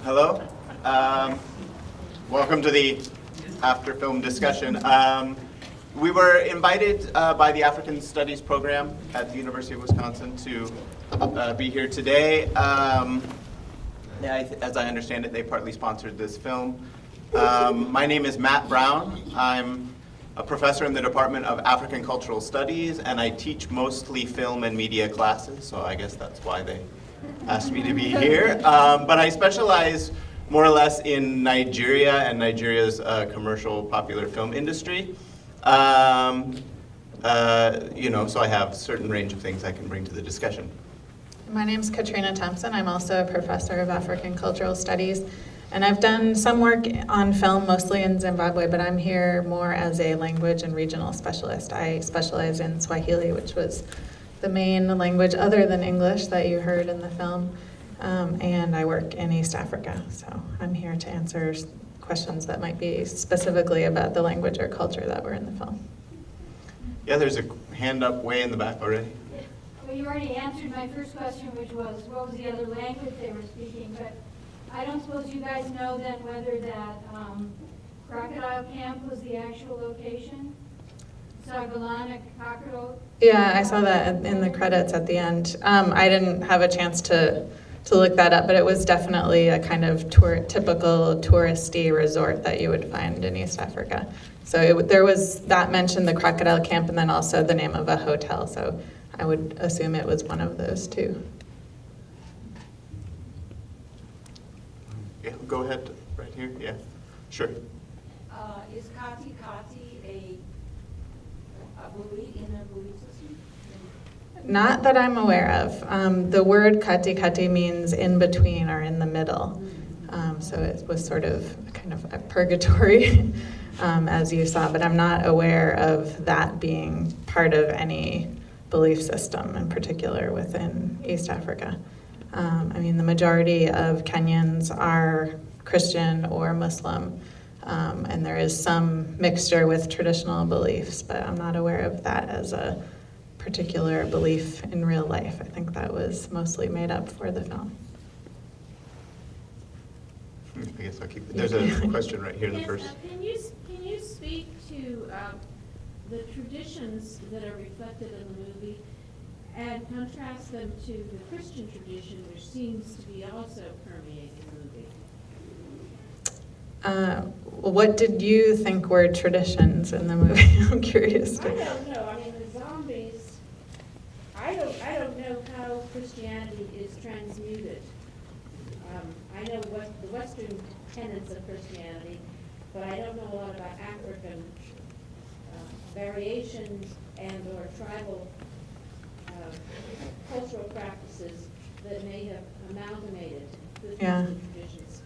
Hello. Welcome to the after film discussion. We were invited by the African Studies program at the University of Wisconsin to be here today. As I understand it, they partly sponsored this film. My name is Matt Brown. I'm a professor in the Department of African Cultural Studies, and I teach mostly film and media classes, so I guess that's why they asked me to be here. But I specialize more or less in Nigeria and Nigeria's commercial popular film industry. So I have a certain range of things I can bring to the discussion. My name's Katrina Thompson. I'm also a professor of African Cultural Studies. And I've done some work on film, mostly in Zimbabwe, but I'm here more as a language and regional specialist. I specialize in Swahili, which was the main language other than English that you heard in the film. And I work in East Africa, so I'm here to answer questions that might be specifically about the language or culture that were in the film. Yeah, there's a hand up way in the back already. Well, you already answered my first question, which was what was the other language they were speaking, but I don't suppose you guys know then whether that crocodile camp was the actual location? Sagalana crocodile? Yeah, I saw that in the credits at the end. I didn't have a chance to look that up, but it was definitely a kind of typical touristy resort that you would find in East Africa. So there was that mentioned, the crocodile camp, and then also the name of a hotel. So I would assume it was one of those two. Yeah, go ahead, right here. Yeah, sure. Is Kati Kati a belief in a belief system? Not that I'm aware of. The word Kati Kati means in between or in the middle. So it was sort of kind of a purgatory, as you saw, but I'm not aware of that being part of any belief system in particular within East Africa. The majority of Kenyans are Christian or Muslim, and there is some mixture with traditional beliefs, but I'm not aware of that as a particular belief in real life. I think that was mostly made up for the film. I guess I'll keep. There's a question right here in the first. Can you speak to the traditions that are reflected in the movie and contrast them to the Christian tradition, which seems to be also permeating the movie? What did you think were traditions in the movie? I'm curious. I don't know. I mean, the zombies. I don't know how Christianity is transmuted. I know what the Western tenets of Christianity, but I don't know a lot about African variations and or tribal cultural practices that may have amalgamated the traditions.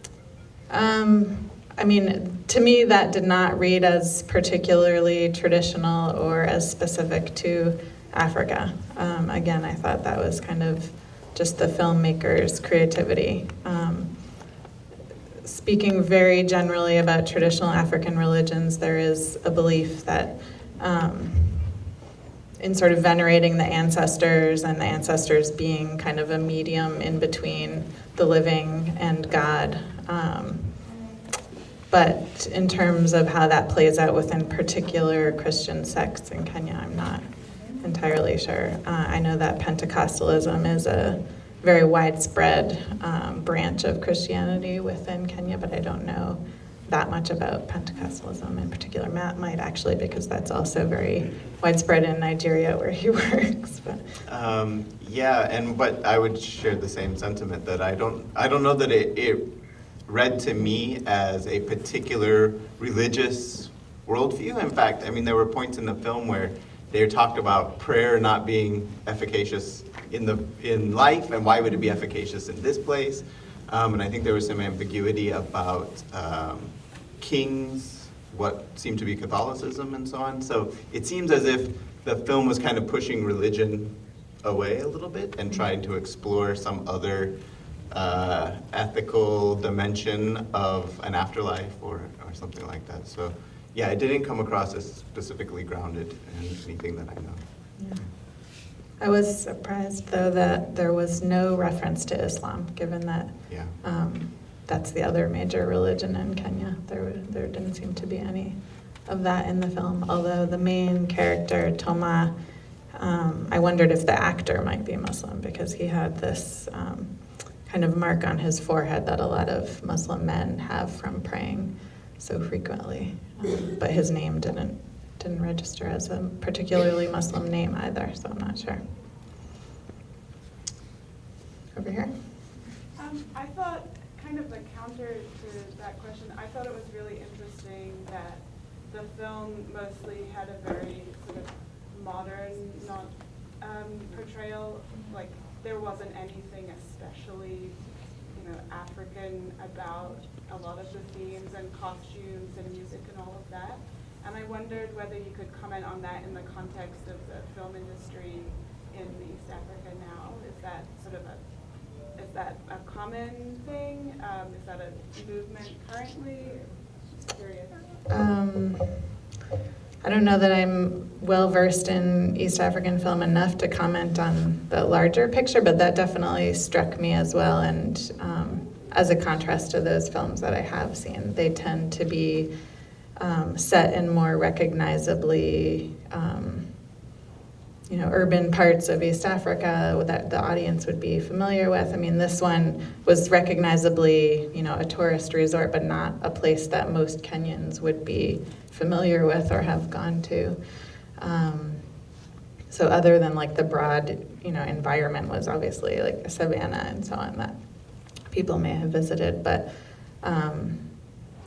To me, that did not read as particularly traditional or as specific to Africa. Again, I thought that was kind of just the filmmaker's creativity. Speaking very generally about traditional African religions, there is a belief that in sort of venerating the ancestors and the ancestors being kind of a medium in between the living and God. But in terms of how that plays out within particular Christian sects in Kenya, I'm not entirely sure. I know that Pentecostalism is a very widespread branch of Christianity within Kenya, but I don't know that much about Pentecostalism in particular. Matt might actually, because that's also very widespread in Nigeria where he works. But But I would share the same sentiment that I don't know that it read to me as a particular religious worldview. In fact, there were points in the film where they talked about prayer not being efficacious in life, and why would it be efficacious in this place? And I think there was some ambiguity about kings, what seemed to be Catholicism, and so on. So it seems as if the film was kind of pushing religion away a little bit and trying to explore some other ethical dimension of an afterlife or something like that. So yeah, it didn't come across as specifically grounded in anything that I know. Yeah. I was surprised, though, that there was no reference to Islam, given that that's the other major religion in Kenya. There didn't seem to be any of that in the film, although the main character, Toma, I wondered if the actor might be Muslim because he had this kind of mark on his forehead that a lot of Muslim men have from praying so frequently. But his name didn't register as a particularly Muslim name either, so I'm not sure. Over here. I thought, kind of a counter to that question, I thought it was really interesting that the film mostly had a very sort of modern portrayal. Like, there wasn't anything especially, African about a lot of the themes and costumes and music and all of that. And I wondered whether you could comment on that in the context of the film industry in East Africa now. Is that a common thing? Is that a movement currently? Curious. I don't know that I'm well versed in East African film enough to comment on the larger picture, but that definitely struck me as well. And as a contrast to those films that I have seen, they tend to be set in more recognizably, urban parts of East Africa that the audience would be familiar with. I mean, this one was recognizably, a tourist resort, but not a place that most Kenyans would be familiar with or have gone to. So other than like the broad, environment was obviously like a savannah and so on that people may have visited, but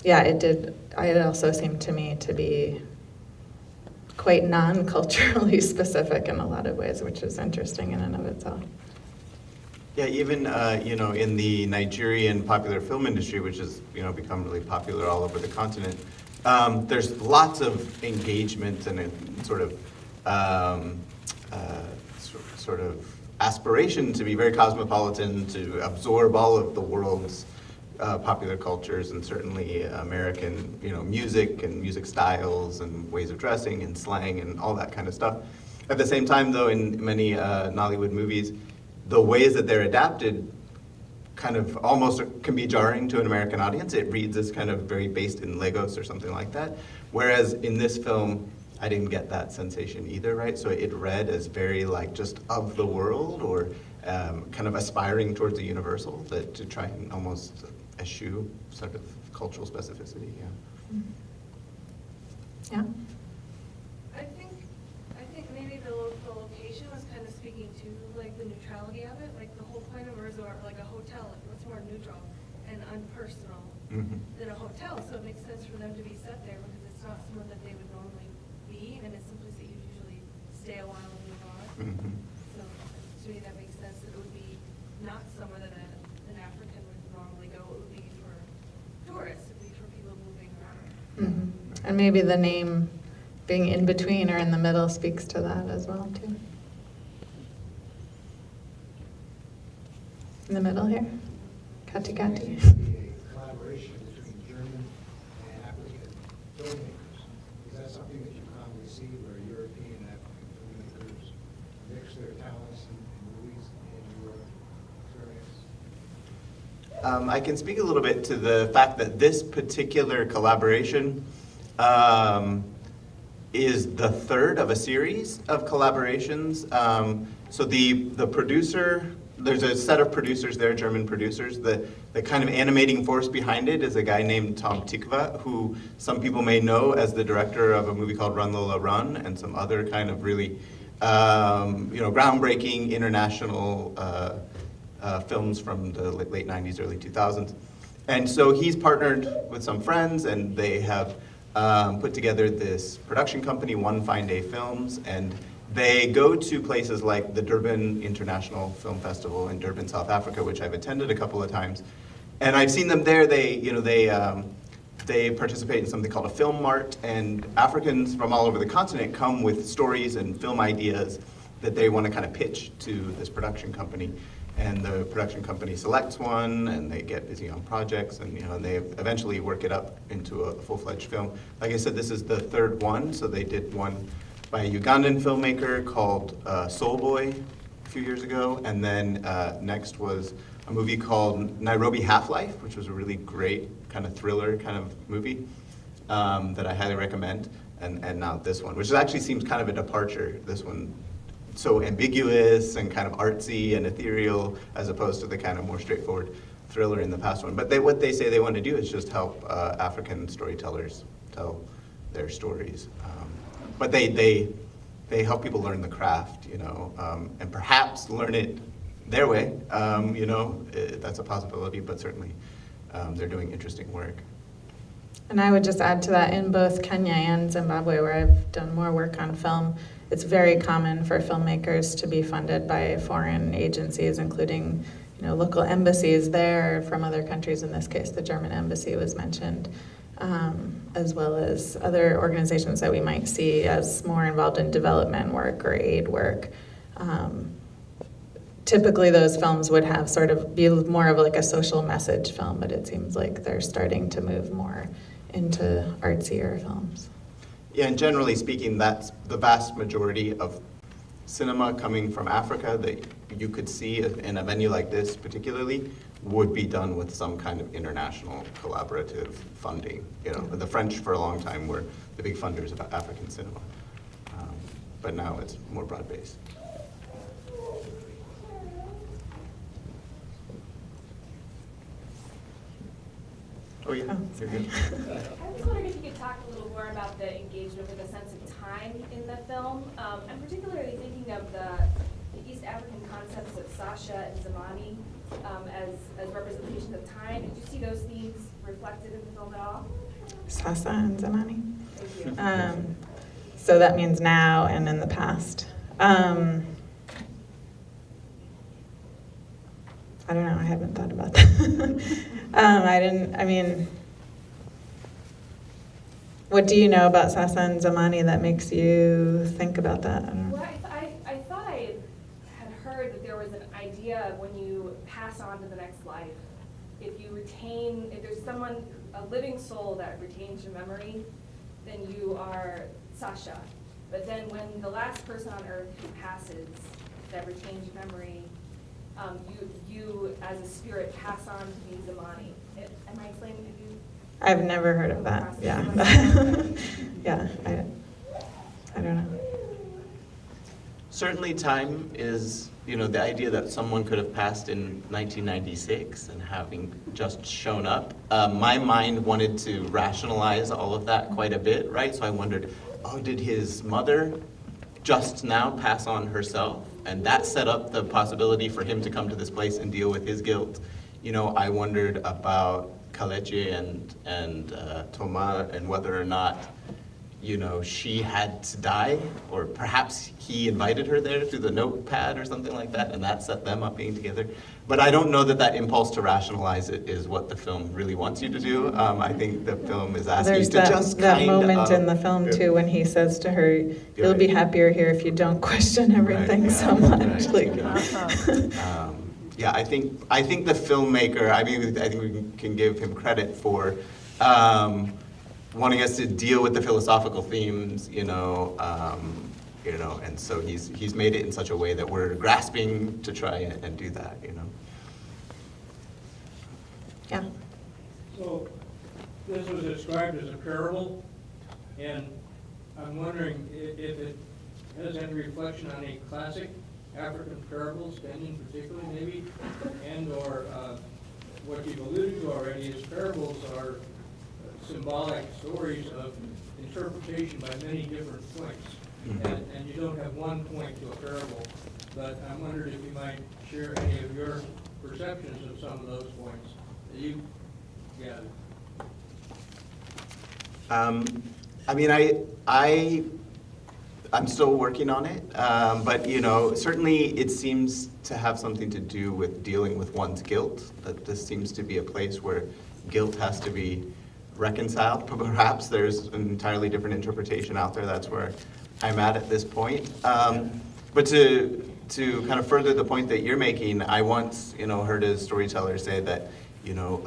it also seemed to me to be quite non-culturally specific in a lot of ways, which is interesting in and of itself. Yeah, even in the Nigerian popular film industry, which has become really popular all over the continent, there's lots of engagement and a sort of aspiration to be very cosmopolitan, to absorb all of the world's popular cultures, and certainly American, music and music styles and ways of dressing and slang and all that kind of stuff. At the same time, though, in many Nollywood movies, the ways that they're adapted kind of almost can be jarring to an American audience. It reads as kind of very based in Lagos or something like that. Whereas in this film, I didn't get that sensation either, right? So it read as very like just of the world, or kind of aspiring towards a universal, that to try and almost eschew sort of cultural specificity, yeah. Yeah. I think maybe the location was kind of speaking to like the neutrality of it, like the whole point of a resort, like a hotel, like what's more neutral and unpersonal than a hotel. So it makes sense for them to be set there because it's not somewhere that they would normally be, and it's someplace that you usually stay a while and move on. So to me that makes sense that it would be not somewhere that an African would normally go. It would be for tourists, it would be for people moving around. And maybe the name being in between or in the middle speaks to that as well, too. In the middle here, Kati Kati. A collaboration between German and African filmmakers. Is that something that you commonly see where European and African filmmakers mix their talents in movies in your experience? I can speak a little bit to the fact that this particular collaboration is the third of a series of collaborations. So the producer, there's a set of producers there, German producers. The kind of animating force behind it is a guy named Tom Tikva, who some people may know as the director of a movie called Run Lola Run, and some other kind of really groundbreaking international films from the late 90s, early 2000s. And so he's partnered with some friends, and they have put together this production company, One Fine Day Films, and they go to places like the Durban International Film Festival in Durban, South Africa, which I've attended a couple of times. And I've seen them there. They participate in something called a film mart, and Africans from all over the continent come with stories and film ideas that they want to kind of pitch to this production company. And the production company selects one, and they get busy on projects, and and they eventually work it up into a full-fledged film. Like I said, this is the third one. So they did one by a Ugandan filmmaker called Soul Boy a few years ago, and then next was a movie called Nairobi Half-Life, which was a really great kind of thriller kind of movie that I highly recommend. And now this one, which actually seems kind of a departure. This one, so ambiguous and kind of artsy and ethereal, as opposed to the kind of more straightforward thriller in the past one. But what they say they want to do is just help African storytellers tell their stories. But they help people learn the craft, you know, and perhaps learn it their way. You know, that's a possibility, but certainly they're doing interesting work. And I would just add to that, in both Kenya and Zimbabwe, where I've done more work on film, it's very common for filmmakers to be funded by foreign agencies, including, you know, local embassies there from other countries. In this case, the German embassy was mentioned, as well as other organizations that we might see as more involved in development work or aid work. Typically, those films would have sort of be more of like a social message film, but it seems like they're starting to move more into artsier films. Yeah, and generally speaking, that's the vast majority of cinema coming from Africa that you could see in a venue like this particularly would be done with some kind of international collaborative funding. You know, the French for a long time were the big funders of African cinema, but now it's more broad-based. Oh yeah, you're good. I was wondering if you could talk a little more about the engagement with a sense of time in the film. I'm particularly thinking of the East African concepts of Sasha and Zamani as representation of time. Did you see those themes reflected in the film at all? Sasa and Zamani. Thank you. So that means now and in the past. I don't know, I haven't thought about that. What do you know about Sasa and Zamani that makes you think about that? I don't know. Well, I thought I had heard that there was an idea of when you pass on to the next life, if there's someone, a living soul that retains your memory, then you are Sasha. But then when the last person on earth who passes that retains your memory, you as a spirit pass on to be Zamani. Am I explaining to you? I've never heard of that, yeah. Yeah, I don't know. Certainly time is, you know, the idea that someone could have passed in 1996 and having just shown up. My mind wanted to rationalize all of that quite a bit, right? So I wondered, oh, did his mother just now pass on herself? And that set up the possibility for him to come to this place and deal with his guilt. You know, I wondered about Kalechi and Toma and whether or not, you know, she had to die, or perhaps he invited her there through the notepad or something like that, and that set them up being together. But I don't know that that impulse to rationalize it is what the film really wants you to do. I think the film is asking you to just that kind moment of, in the film too when he says to her, "You'll be happier here if you don't question everything so much." Right, Like, yeah, I think the filmmaker, I think we can give him credit for wanting us to deal with the philosophical themes, you know, and so he's made it in such a way that we're grasping to try and do that, you know. yeah. So this was described as a parable, and I'm wondering if it has any reflection on a classic African parables, Kenyan particularly maybe, and/or what you've alluded to already is parables are symbolic stories of interpretation by many different points. And you don't have one point to a parable, but I wondered if you might share any of your perceptions of some of those points that you gathered. I mean, I'm still working on it, but you know, certainly it seems to have something to do with dealing with one's guilt. That this seems to be a place where guilt has to be reconciled. Perhaps there's an entirely different interpretation out there. That's where I'm at this point. But to kind of further the point that you're making, I once, you know, heard a storyteller say that, you know,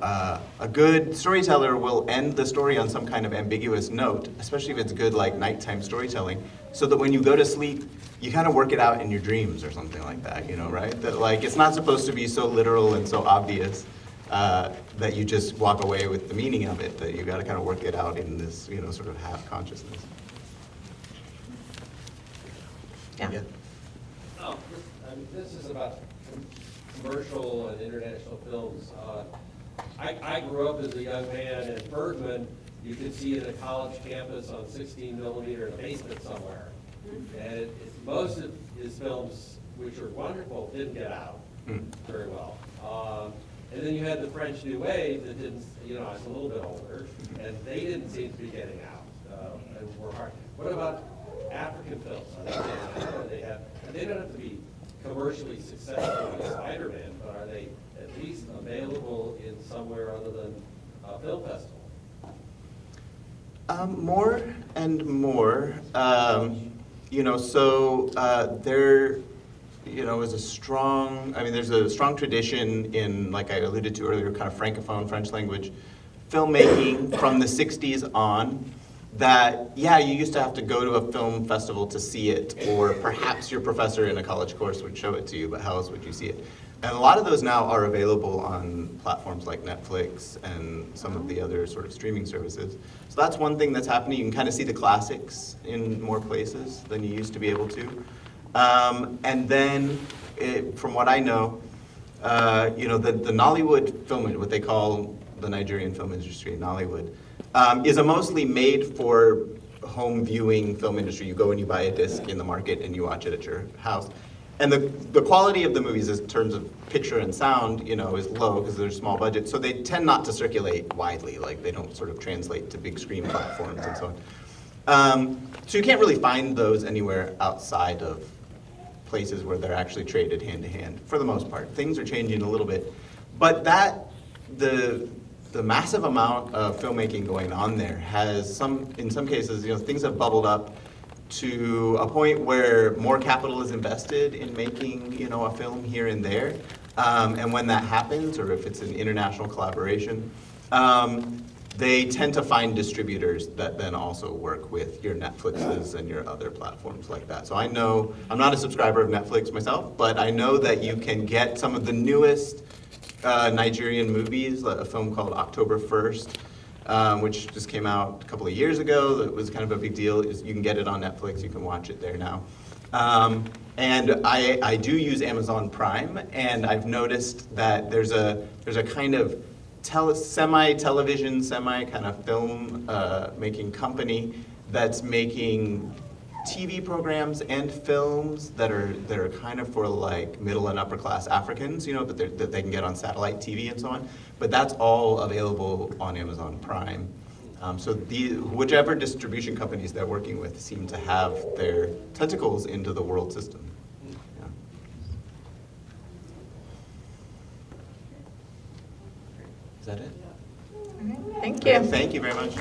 a good storyteller will end the story on some kind of ambiguous note, especially if it's good like nighttime storytelling, so that when you go to sleep, you kind of work it out in your dreams or something like that, you know, right? That like it's not supposed to be so literal and so obvious that you just walk away with the meaning of it. That you got to kind of work it out in this, you know, sort of half consciousness. Yeah. Oh, this is about commercial and international films. I grew up as a young man, and Bergman, you could see at a college campus on 16 millimeter in a basement somewhere. And most of his films, which are wonderful, didn't get out very well. And then you had the French New Wave that didn't, you know, I was a little bit older, and they didn't seem to be getting out. And were hard. What about African films? They don't have to be commercially successful like Spider-Man, but are they at least available in somewhere other than a film festival? More and more. You know, so there, you know, is a strong, I mean, there's a strong tradition in, like I alluded to earlier, kind of Francophone, French language filmmaking from the 60s on that, yeah, you used to have to go to a film festival to see it, or perhaps your professor in a college course would show it to you, but how else would you see it? And a lot of those now are available on platforms like Netflix and some of the other sort of streaming services. So that's one thing that's happening. You can kind of see the classics in more places than you used to be able to. And then, from what I know, you know, the Nollywood film, what they call the Nigerian film industry, Nollywood, is a mostly made for home viewing film industry. You go and you buy a disc in the market and you watch it at your house. And the quality of the movies in terms of picture and sound, you know, is low because they're small budget. So they tend not to circulate widely. Like they don't sort of translate to big screen platforms and so on. So you can't really find those anywhere outside of places where they're actually traded hand to hand for the most part. Things are changing a little bit. But the massive amount of filmmaking going on there has in some cases, you know, things have bubbled up to a point where more capital is invested in making, you know, a film here and there. And when that happens, or if it's an international collaboration, they tend to find distributors that then also work with your Netflixes and your other platforms like that. So I know, I'm not a subscriber of Netflix myself, but I know that you can get some of the newest Nigerian movies, a film called October 1st, which just came out a couple of years ago. That was kind of a big deal. You can get it on Netflix. You can watch it there now. And I do use Amazon Prime, and I've noticed that there's a kind of semi-television, semi-kind of film making company that's making TV programs and films that are kind of for like middle and upper class Africans, you know, that they can get on satellite TV and so on. But that's all available on Amazon Prime. So whichever distribution companies they're working with seem to have their tentacles into the world system. Yeah. Is that it? Okay, thank you. Thank you very much.